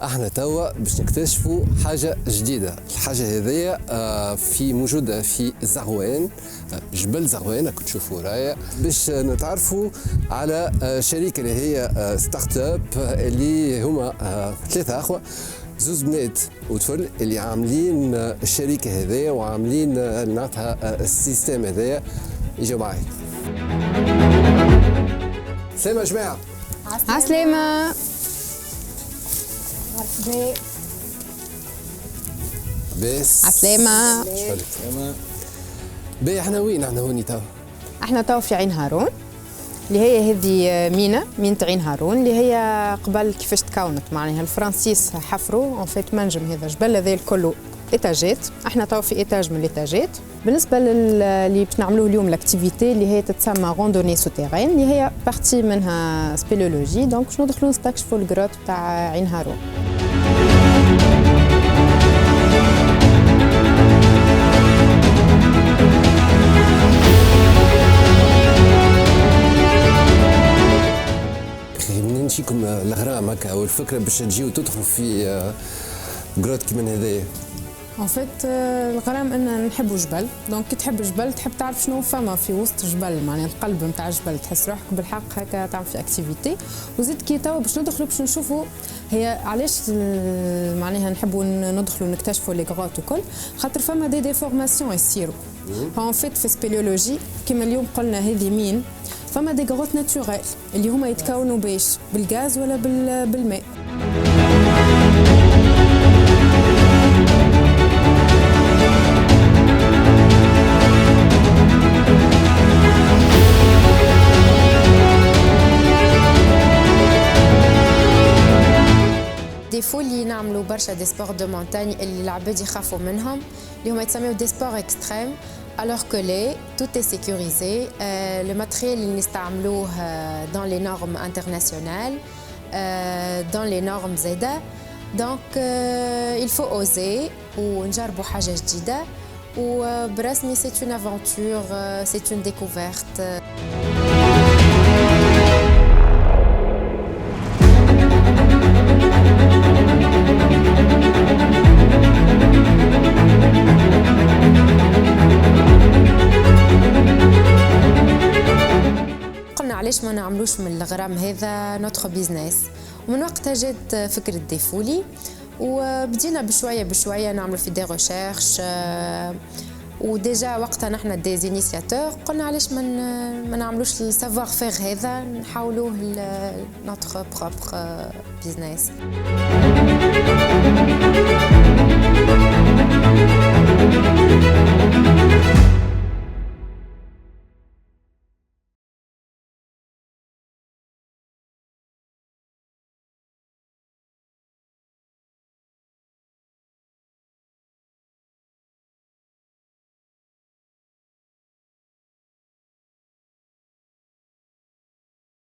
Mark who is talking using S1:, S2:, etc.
S1: احنا توا باش نكتشفوا حاجة جديدة. الحاجة هذيا موجودة في زغوان، جبل زغوان كنت تشوفوا رايا، باش نتعرفوا على شركة اللي هي ستارت اب اللي هما ثلاثة أخوة، زوز بنات وطفل اللي عاملين الشركة هذيا وعاملين نعطها السيستم هذايا. يجوا معي. سلامة يا جماعة.
S2: عسلامة.
S1: بس
S2: عسلامة.
S1: شفالك. باهي احنا وين؟ احنا هوني توا؟
S2: احنا توا في عين هارون، اللي هي هذه مينة عين هارون اللي هي قبل كيفاش تكونت. معناها الفرنسيس حفروا اون فيت منجم هذا الجبل هذا كله ايتاجات. احنا توا في ايتاج من الايتاجات. بالنسبه اللي باش نعملوه اليوم لاكتيفيتي اللي هي تتسمى روندوني سوتيرين، اللي هي بارتي منها سبيلولوجي. دونك باش ندخلوا نستكشفوا الجروت تاع عين هارون.
S1: نمشيكم الغرام هكا والفكره باش تجيو تدخلوا في جروت كيما هذايا.
S2: ان فيت الغرام ان نحبوا جبل، دونك كي تحب جبل تحب تعرف شنو فما في وسط جبل، معناها القلب نتاع الجبل، تحس روحك بالحق هكا تعمل في اكتيفيتي. وزيد كي توا باش ندخلوا باش نشوفوا هي علاش معناها نحبوا ندخلوا نكتشفوا لي غروت وكل، خاطر فما دي ديفورماسيون يصيروا. ان فيت في سبيليولوجي كيما اليوم قلنا هذه مين، فما دي غروت ناتوريل اللي هما يتكونوا باش بالغاز ولا بالماء. دي فولي نعملوا برشا دي سبور دو مونتاgne اللي العباد يخافوا منهم، اللي هما يتسميو دي سبور اكستريم. alors que tout est sécurisé. Le matériel اللي نستعملوه dans les normes internationales, dans les normes زاده. donc il faut oser ونجربوا حاجه جديده وبرسمي c'est une aventure, c'est une découverte. علاش ما نعملوش من الغرام هذا نوتر بيزنس. ومن وقتها جات فكرة دي فولي وبدينا بشوية بشوية نعمل في دي ريشيرش. وديجا وقتها نحن دي زينيسياتور قلنا علاش ما نعملوش السافوار فيغ هذا نحاولوه نوتر بروبر بيزنس.